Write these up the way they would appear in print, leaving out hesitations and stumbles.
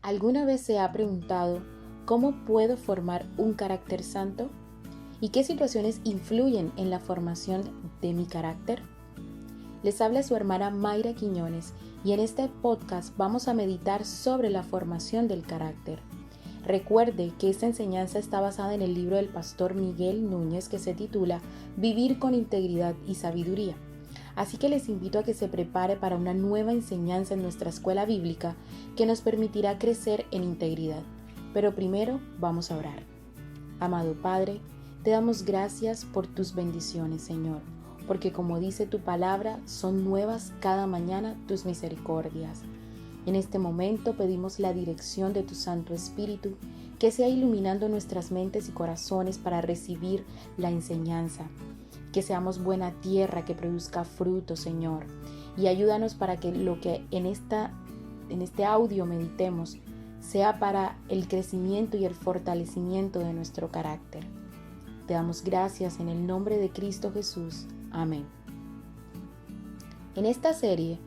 ¿Alguna vez se ha preguntado cómo puedo formar un carácter santo? ¿Y qué situaciones influyen en la formación de mi carácter? Les habla su hermana Mayra Quiñones y en este podcast vamos a meditar sobre la formación del carácter. Recuerde que esta enseñanza está basada en el libro del pastor Miguel Núñez que se titula Vivir con integridad y sabiduría. Así que les invito a que se prepare para una nueva enseñanza en nuestra escuela bíblica que nos permitirá crecer en integridad. Pero primero vamos a orar. Amado Padre, te damos gracias por tus bendiciones, Señor, porque como dice tu palabra, son nuevas cada mañana tus misericordias. En este momento pedimos la dirección de tu Santo Espíritu, que sea iluminando nuestras mentes y corazones para recibir la enseñanza. Que seamos buena tierra que produzca fruto, Señor, y ayúdanos para que lo que en este audio meditemos sea para el crecimiento y el fortalecimiento de nuestro carácter. Te damos gracias en el nombre de Cristo Jesús. Amén. En esta serie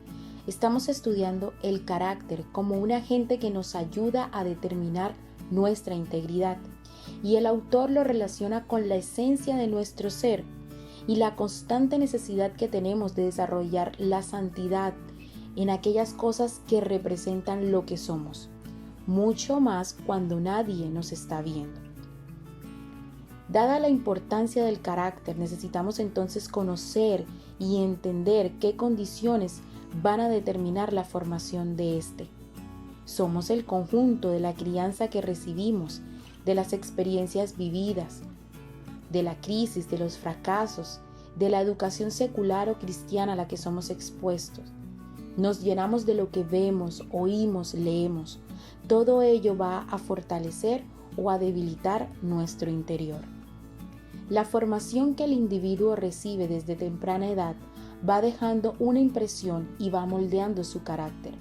estamos estudiando el carácter como un agente que nos ayuda a determinar nuestra integridad, y el autor lo relaciona con la esencia de nuestro ser y la constante necesidad que tenemos de desarrollar la santidad en aquellas cosas que representan lo que somos, mucho más cuando nadie nos está viendo. Dada la importancia del carácter, necesitamos entonces conocer y entender qué condiciones van a determinar la formación de este. Somos el conjunto de la crianza que recibimos, de las experiencias vividas, de la crisis, de los fracasos, de la educación secular o cristiana a la que somos expuestos. Nos llenamos de lo que vemos, oímos, leemos. Todo ello va a fortalecer o a debilitar nuestro interior. La formación que el individuo recibe desde temprana edad va dejando una impresión y va moldeando su carácter.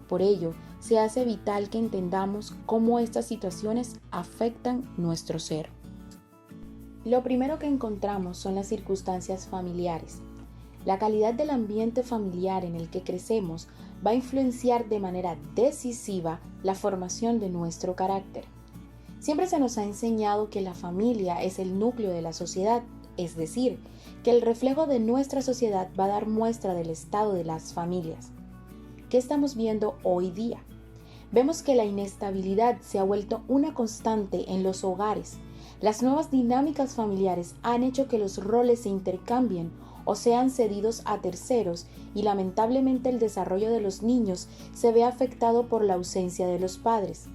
Por ello, se hace vital que entendamos cómo estas situaciones afectan nuestro ser. Lo primero que encontramos son las circunstancias familiares. La calidad del ambiente familiar en el que crecemos va a influenciar de manera decisiva la formación de nuestro carácter. Siempre se nos ha enseñado que la familia es el núcleo de la sociedad, es decir, que el reflejo de nuestra sociedad va a dar muestra del estado de las familias. ¿Qué estamos viendo hoy día? Vemos que la inestabilidad se ha vuelto una constante en los hogares. Las nuevas dinámicas familiares han hecho que los roles se intercambien o sean cedidos a terceros y lamentablemente el desarrollo de los niños se ve afectado por la ausencia de los padres.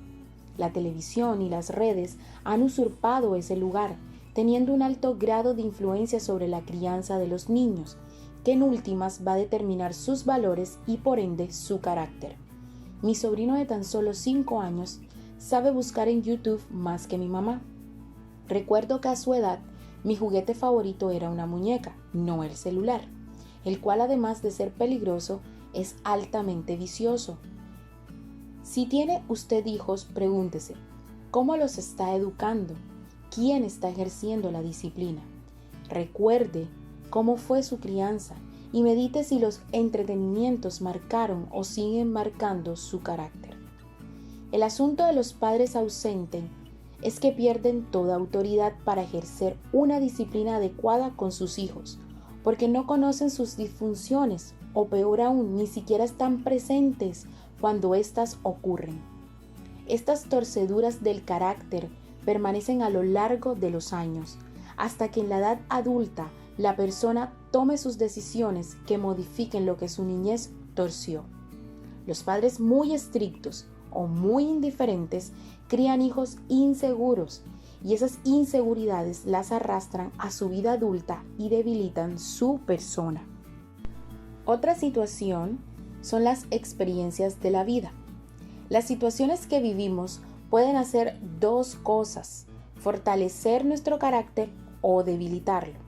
La televisión y las redes han usurpado ese lugar, teniendo un alto grado de influencia sobre la crianza de los niños, que en últimas va a determinar sus valores y por ende su carácter. Mi sobrino de tan solo 5 años sabe buscar en YouTube más que mi mamá. Recuerdo que a su edad, mi juguete favorito era una muñeca, no el celular, el cual además de ser peligroso, es altamente vicioso. Si tiene usted hijos, pregúntese, ¿cómo los está educando? ¿Quién está ejerciendo la disciplina? Recuerde cómo fue su crianza y medite si los entretenimientos marcaron o siguen marcando su carácter. El asunto de los padres ausentes es que pierden toda autoridad para ejercer una disciplina adecuada con sus hijos, porque no conocen sus disfunciones o peor aún, ni siquiera están presentes cuando éstas ocurren. Estas torceduras del carácter permanecen a lo largo de los años, hasta que en la edad adulta la persona tome sus decisiones que modifiquen lo que su niñez torció. Los padres muy estrictos o muy indiferentes crían hijos inseguros y esas inseguridades las arrastran a su vida adulta y debilitan su persona. Otra situación son las experiencias de la vida. Las situaciones que vivimos pueden hacer dos cosas: fortalecer nuestro carácter o debilitarlo.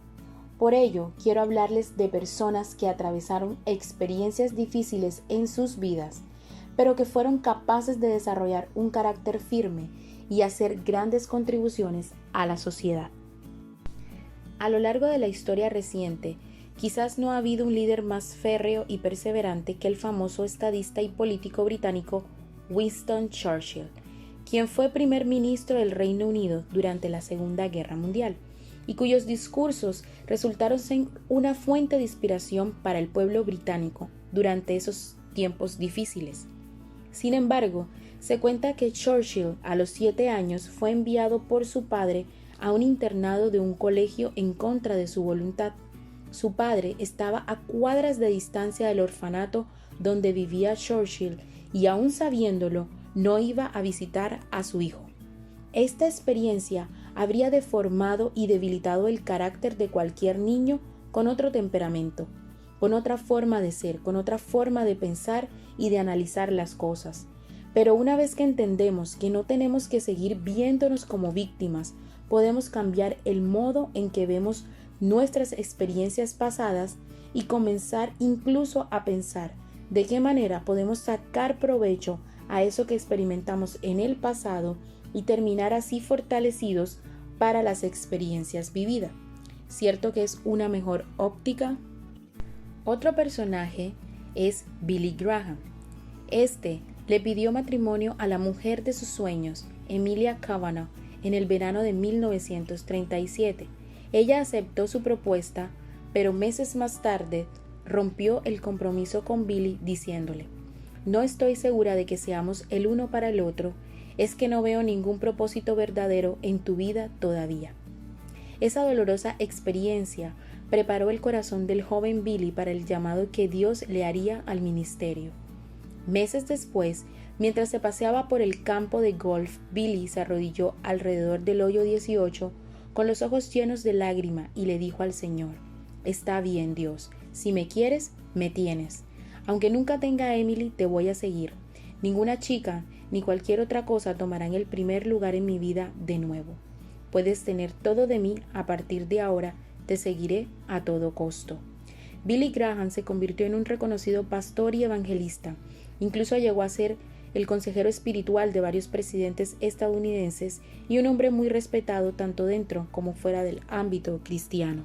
Por ello, quiero hablarles de personas que atravesaron experiencias difíciles en sus vidas, pero que fueron capaces de desarrollar un carácter firme y hacer grandes contribuciones a la sociedad. A lo largo de la historia reciente, quizás no ha habido un líder más férreo y perseverante que el famoso estadista y político británico Winston Churchill, quien fue primer ministro del Reino Unido durante la Segunda Guerra Mundial y cuyos discursos resultaron ser una fuente de inspiración para el pueblo británico durante esos tiempos difíciles. Sin embargo, se cuenta que Churchill a los 7 años fue enviado por su padre a un internado de un colegio en contra de su voluntad. Su padre estaba a cuadras de distancia del orfanato donde vivía Churchill y aún sabiéndolo, no iba a visitar a su hijo. Esta experiencia habría deformado y debilitado el carácter de cualquier niño con otro temperamento, con otra forma de ser, con otra forma de pensar y de analizar las cosas. Pero una vez que entendemos que no tenemos que seguir viéndonos como víctimas, podemos cambiar el modo en que vemos nuestras experiencias pasadas y comenzar incluso a pensar de qué manera podemos sacar provecho a eso que experimentamos en el pasado y terminar así fortalecidos para las experiencias vividas. ¿Cierto que es una mejor óptica? Otro personaje es Billy Graham. Este le pidió matrimonio a la mujer de sus sueños, Emilia Kavanagh, en el verano de 1937. Ella aceptó su propuesta, pero meses más tarde rompió el compromiso con Billy diciéndole: «No estoy segura de que seamos el uno para el otro, es que no veo ningún propósito verdadero en tu vida todavía». Esa dolorosa experiencia preparó el corazón del joven Billy para el llamado que Dios le haría al ministerio. Meses después, mientras se paseaba por el campo de golf, Billy se arrodilló alrededor del hoyo 18 con los ojos llenos de lágrima y le dijo al Señor: «Está bien, Dios, si me quieres, me tienes. Aunque nunca tenga a Emily, te voy a seguir. Ninguna chica ni cualquier otra cosa tomarán el primer lugar en mi vida de nuevo. Puedes tener todo de mí, a partir de ahora te seguiré a todo costo». Billy Graham se convirtió en un reconocido pastor y evangelista. Incluso llegó a ser el consejero espiritual de varios presidentes estadounidenses y un hombre muy respetado tanto dentro como fuera del ámbito cristiano.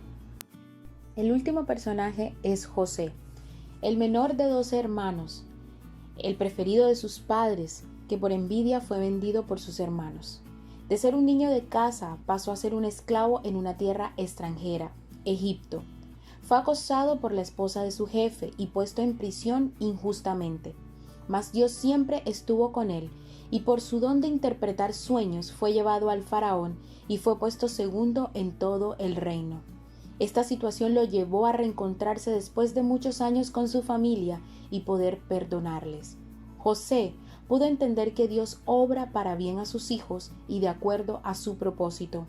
El último personaje es José, el menor de 12 hermanos, el preferido de sus padres, que por envidia fue vendido por sus hermanos. De ser un niño de casa pasó a ser un esclavo en una tierra extranjera, Egipto. Fue acosado por la esposa de su jefe y puesto en prisión injustamente. Mas Dios siempre estuvo con él, y por su don de interpretar sueños fue llevado al faraón y fue puesto segundo en todo el reino. Esta situación lo llevó a reencontrarse después de muchos años con su familia y poder perdonarles. José pudo entender que Dios obra para bien a sus hijos y de acuerdo a su propósito.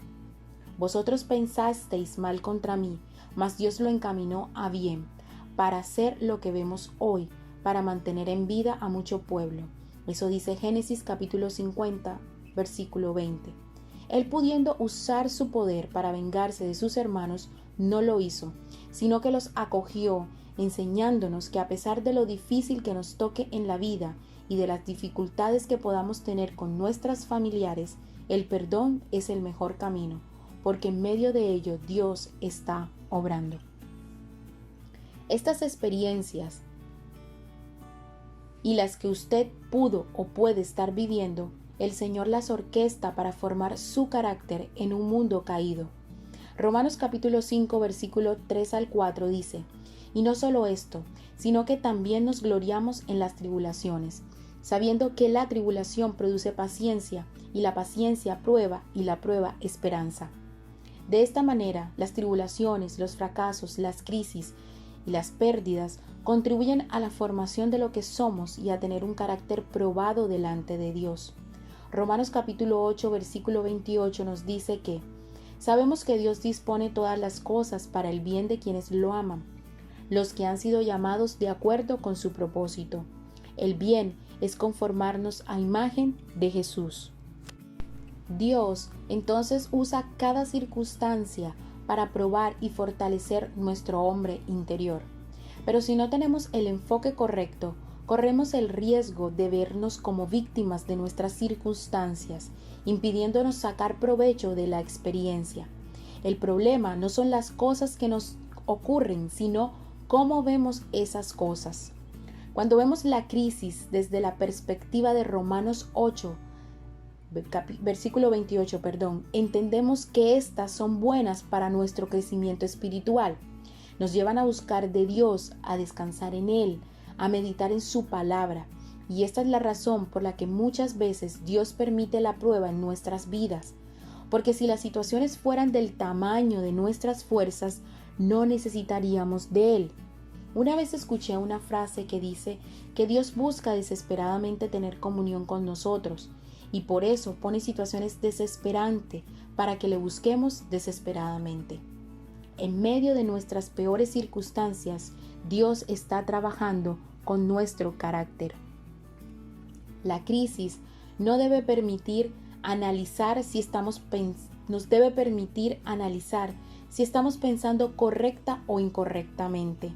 «Vosotros pensasteis mal contra mí, mas Dios lo encaminó a bien, para hacer lo que vemos hoy, para mantener en vida a mucho pueblo». Eso dice Génesis capítulo 50, versículo 20. Él, pudiendo usar su poder para vengarse de sus hermanos, no lo hizo, sino que los acogió, enseñándonos que a pesar de lo difícil que nos toque en la vida y de las dificultades que podamos tener con nuestras familiares, el perdón es el mejor camino, porque en medio de ello Dios está obrando. Estas experiencias y las que usted pudo o puede estar viviendo, el Señor las orquesta para formar su carácter en un mundo caído. Romanos capítulo 5 versículo 3 al 4 dice: «Y no solo esto, sino que también nos gloriamos en las tribulaciones, sabiendo que la tribulación produce paciencia, y la paciencia prueba, y la prueba esperanza». De esta manera, las tribulaciones, los fracasos, las crisis y las pérdidas contribuyen a la formación de lo que somos y a tener un carácter probado delante de Dios. Romanos capítulo 8 versículo 28 nos dice que sabemos que Dios dispone todas las cosas para el bien de quienes lo aman, los que han sido llamados de acuerdo con su propósito. El bien es conformarnos a imagen de Jesús. Dios entonces usa cada circunstancia para probar y fortalecer nuestro hombre interior. Pero si no tenemos el enfoque correcto, corremos el riesgo de vernos como víctimas de nuestras circunstancias, impidiéndonos sacar provecho de la experiencia. El problema no son las cosas que nos ocurren, sino cómo vemos esas cosas. Cuando vemos la crisis desde la perspectiva de Romanos 8, versículo 28, entendemos que estas son buenas para nuestro crecimiento espiritual. Nos llevan a buscar de Dios, a descansar en Él, a meditar en su palabra. Y esta es la razón por la que muchas veces Dios permite la prueba en nuestras vidas. Porque si las situaciones fueran del tamaño de nuestras fuerzas, no necesitaríamos de Él. Una vez escuché una frase que dice que Dios busca desesperadamente tener comunión con nosotros y por eso pone situaciones desesperantes para que le busquemos desesperadamente. En medio de nuestras peores circunstancias, Dios está trabajando con nuestro carácter. La crisis nos debe permitir analizar si estamos pensando correcta o incorrectamente.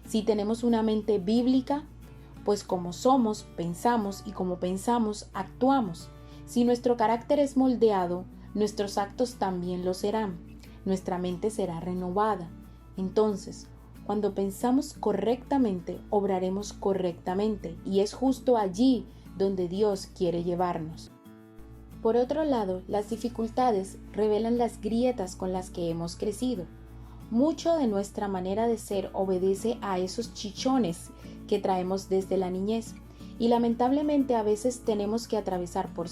Si tenemos una mente bíblica, pues como somos, pensamos y como pensamos, actuamos. Si nuestro carácter es moldeado, nuestros actos también lo serán. Nuestra mente será renovada. Entonces, cuando pensamos correctamente, obraremos correctamente y es justo allí donde Dios quiere llevarnos. Por otro lado, las dificultades revelan las grietas con las que hemos crecido. Mucho de nuestra manera de ser obedece a esos chichones que traemos desde la niñez y lamentablemente a veces tenemos que atravesar por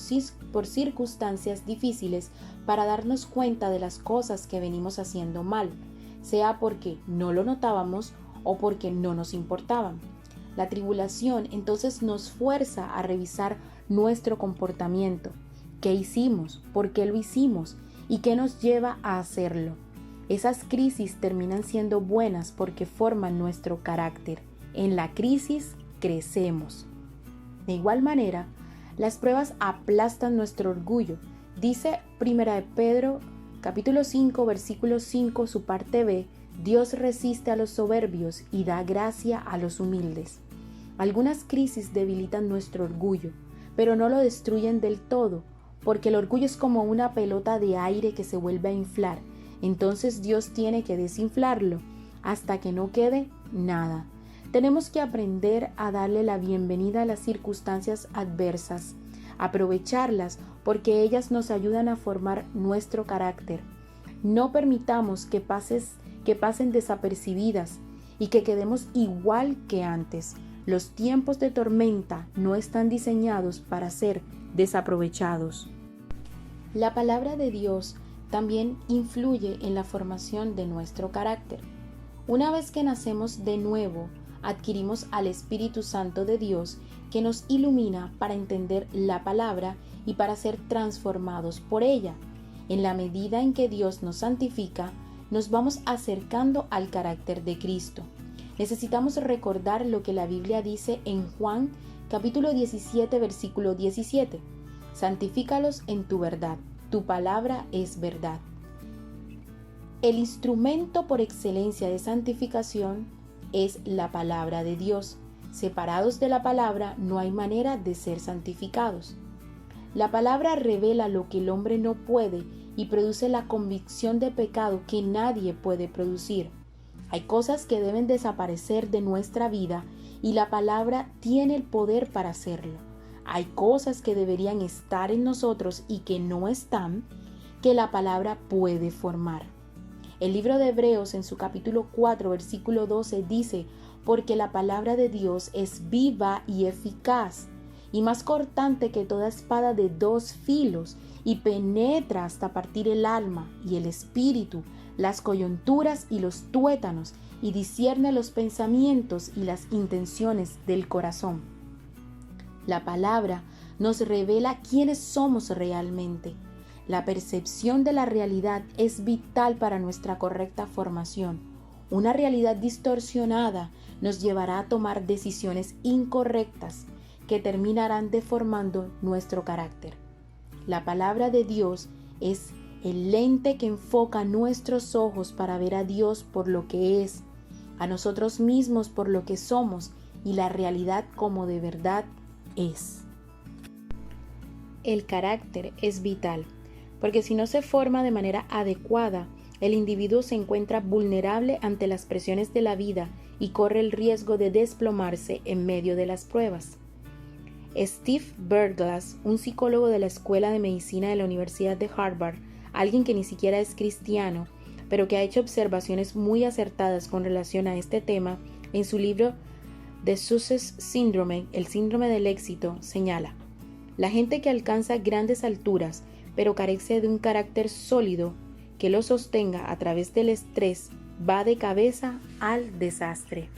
circunstancias difíciles para darnos cuenta de las cosas que venimos haciendo mal, sea porque no lo notábamos o porque no nos importaban. La tribulación entonces nos fuerza a revisar nuestro comportamiento. ¿Qué hicimos? ¿Por qué lo hicimos? ¿Y qué nos lleva a hacerlo? Esas crisis terminan siendo buenas porque forman nuestro carácter. En la crisis crecemos. De igual manera, las pruebas aplastan nuestro orgullo. Dice 1 Pedro, capítulo 5, versículo 5, su parte B, Dios resiste a los soberbios y da gracia a los humildes. Algunas crisis debilitan nuestro orgullo, pero no lo destruyen del todo, porque el orgullo es como una pelota de aire que se vuelve a inflar. Entonces Dios tiene que desinflarlo hasta que no quede nada. Tenemos que aprender a darle la bienvenida a las circunstancias adversas, aprovecharlas porque ellas nos ayudan a formar nuestro carácter. No permitamos que pasen desapercibidas y que quedemos igual que antes. Los tiempos de tormenta no están diseñados para ser desaprovechados. La palabra de Dios también influye en la formación de nuestro carácter. Una vez que nacemos de nuevo, adquirimos al Espíritu Santo de Dios que nos ilumina para entender la palabra y para ser transformados por ella. En la medida en que Dios nos santifica, nos vamos acercando al carácter de Cristo. Necesitamos recordar lo que la Biblia dice en Juan capítulo 17, versículo 17. Santifícalos en tu verdad. Tu palabra es verdad. El instrumento por excelencia de santificación es la palabra de Dios. Separados de la palabra no hay manera de ser santificados. La palabra revela lo que el hombre no puede y produce la convicción de pecado que nadie puede producir. Hay cosas que deben desaparecer de nuestra vida y la palabra tiene el poder para hacerlo. Hay cosas que deberían estar en nosotros y que no están, que la palabra puede formar. El libro de Hebreos en su capítulo 4, versículo 12 dice, porque la palabra de Dios es viva y eficaz, y más cortante que toda espada de dos filos, y penetra hasta partir el alma y el espíritu, las coyunturas y los tuétanos, y discierne los pensamientos y las intenciones del corazón. La palabra nos revela quiénes somos realmente. La percepción de la realidad es vital para nuestra correcta formación. Una realidad distorsionada nos llevará a tomar decisiones incorrectas que terminarán deformando nuestro carácter. La palabra de Dios es el lente que enfoca nuestros ojos para ver a Dios por lo que es, a nosotros mismos por lo que somos y la realidad como de verdad es. El carácter es vital, porque si no se forma de manera adecuada, el individuo se encuentra vulnerable ante las presiones de la vida y corre el riesgo de desplomarse en medio de las pruebas. Steve Berglas, un psicólogo de la Escuela de Medicina de la Universidad de Harvard, alguien que ni siquiera es cristiano, pero que ha hecho observaciones muy acertadas con relación a este tema, en su libro The Success Syndrome, el síndrome del éxito, señala: la gente que alcanza grandes alturas, pero carece de un carácter sólido que lo sostenga a través del estrés, va de cabeza al desastre.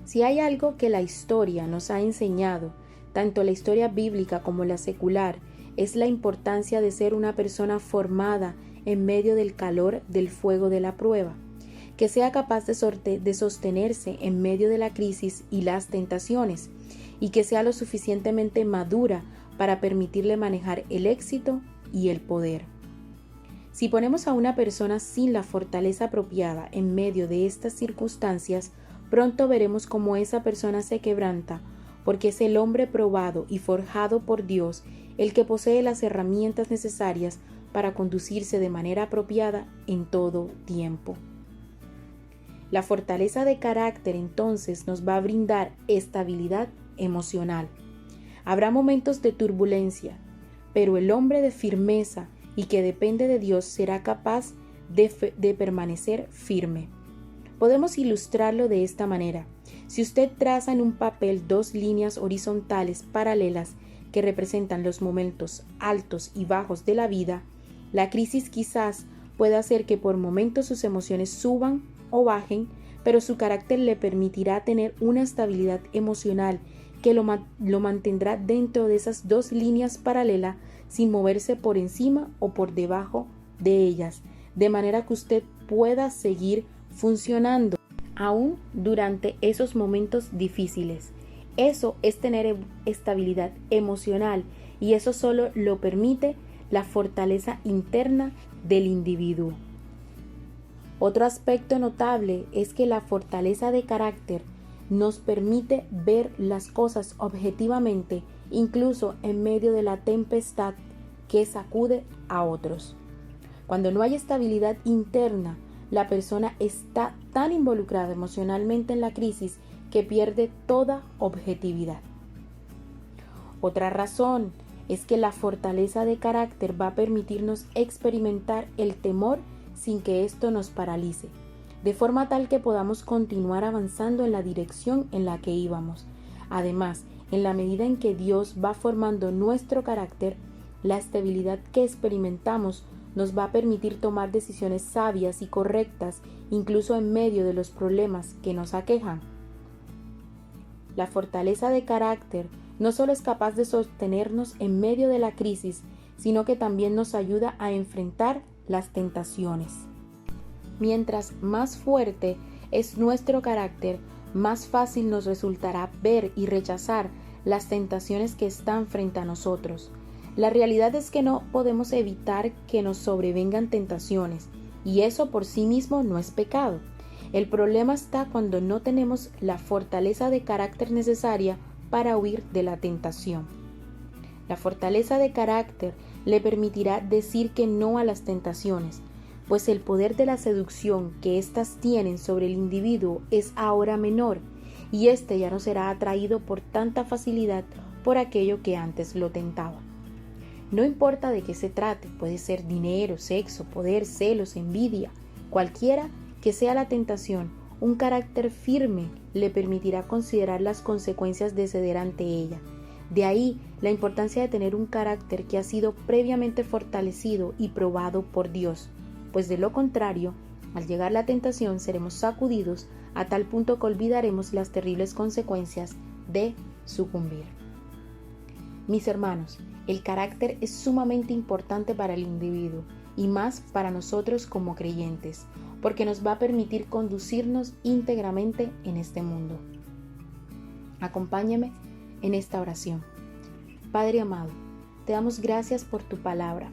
Si hay algo que la historia nos ha enseñado, tanto la historia bíblica como la secular, es la importancia de ser una persona formada en medio del calor del fuego de la prueba, que sea capaz de sostenerse en medio de la crisis y las tentaciones, y que sea lo suficientemente madura para permitirle manejar el éxito y el poder. Si ponemos a una persona sin la fortaleza apropiada en medio de estas circunstancias, pronto veremos cómo esa persona se quebranta, porque es el hombre probado y forjado por Dios el que posee las herramientas necesarias para conducirse de manera apropiada en todo tiempo. La fortaleza de carácter entonces nos va a brindar estabilidad emocional. Habrá momentos de turbulencia, pero el hombre de firmeza y que depende de Dios será capaz de permanecer firme. Podemos ilustrarlo de esta manera. Si usted traza en un papel 2 líneas horizontales paralelas que representan los momentos altos y bajos de la vida, la crisis quizás pueda hacer que por momentos sus emociones suban o bajen, pero su carácter le permitirá tener una estabilidad emocional que lo mantendrá dentro de esas 2 líneas paralelas sin moverse por encima o por debajo de ellas, de manera que usted pueda seguir funcionando aún durante esos momentos difíciles. Eso es tener estabilidad emocional, y eso solo lo permite la fortaleza interna del individuo. Otro aspecto notable es que la fortaleza de carácter nos permite ver las cosas objetivamente, incluso en medio de la tempestad que sacude a otros. Cuando no hay estabilidad interna, la persona está tan involucrada emocionalmente en la crisis que pierde toda objetividad. Otra razón es que la fortaleza de carácter va a permitirnos experimentar el temor sin que esto nos paralice, de forma tal que podamos continuar avanzando en la dirección en la que íbamos. Además, en la medida en que Dios va formando nuestro carácter, la estabilidad que experimentamos nos va a permitir tomar decisiones sabias y correctas, incluso en medio de los problemas que nos aquejan. La fortaleza de carácter no solo es capaz de sostenernos en medio de la crisis, sino que también nos ayuda a enfrentar las tentaciones. Mientras más fuerte es nuestro carácter, más fácil nos resultará ver y rechazar las tentaciones que están frente a nosotros. La realidad es que no podemos evitar que nos sobrevengan tentaciones, y eso por sí mismo no es pecado. El problema está cuando no tenemos la fortaleza de carácter necesaria para huir de la tentación. La fortaleza de carácter le permitirá decir que no a las tentaciones, pues el poder de la seducción que éstas tienen sobre el individuo es ahora menor, y éste ya no será atraído por tanta facilidad por aquello que antes lo tentaba. No importa de qué se trate, puede ser dinero, sexo, poder, celos, envidia, cualquiera que sea la tentación, un carácter firme le permitirá considerar las consecuencias de ceder ante ella. De ahí la importancia de tener un carácter que ha sido previamente fortalecido y probado por Dios, pues de lo contrario, al llegar la tentación seremos sacudidos a tal punto que olvidaremos las terribles consecuencias de sucumbir. Mis hermanos, el carácter es sumamente importante para el individuo y más para nosotros como creyentes, porque nos va a permitir conducirnos íntegramente en este mundo. Acompáñame en esta oración. Padre amado, te damos gracias por tu palabra,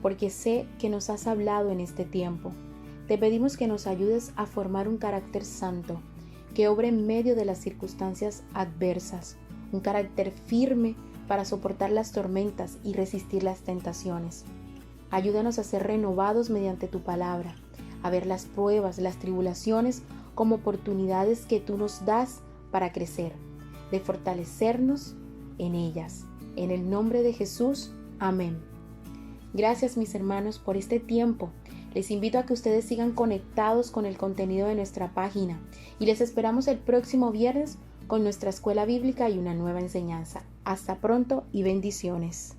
porque sé que nos has hablado en este tiempo. Te pedimos que nos ayudes a formar un carácter santo, que obre en medio de las circunstancias adversas, un carácter firme para soportar las tormentas y resistir las tentaciones. Ayúdanos a ser renovados mediante tu palabra, a ver las pruebas, las tribulaciones como oportunidades que tú nos das para crecer, de fortalecernos en ellas. En el nombre de Jesús, amén. Gracias, mis hermanos, por este tiempo. Les invito a que ustedes sigan conectados con el contenido de nuestra página y les esperamos el próximo viernes con nuestra escuela bíblica y una nueva enseñanza. Hasta pronto y bendiciones.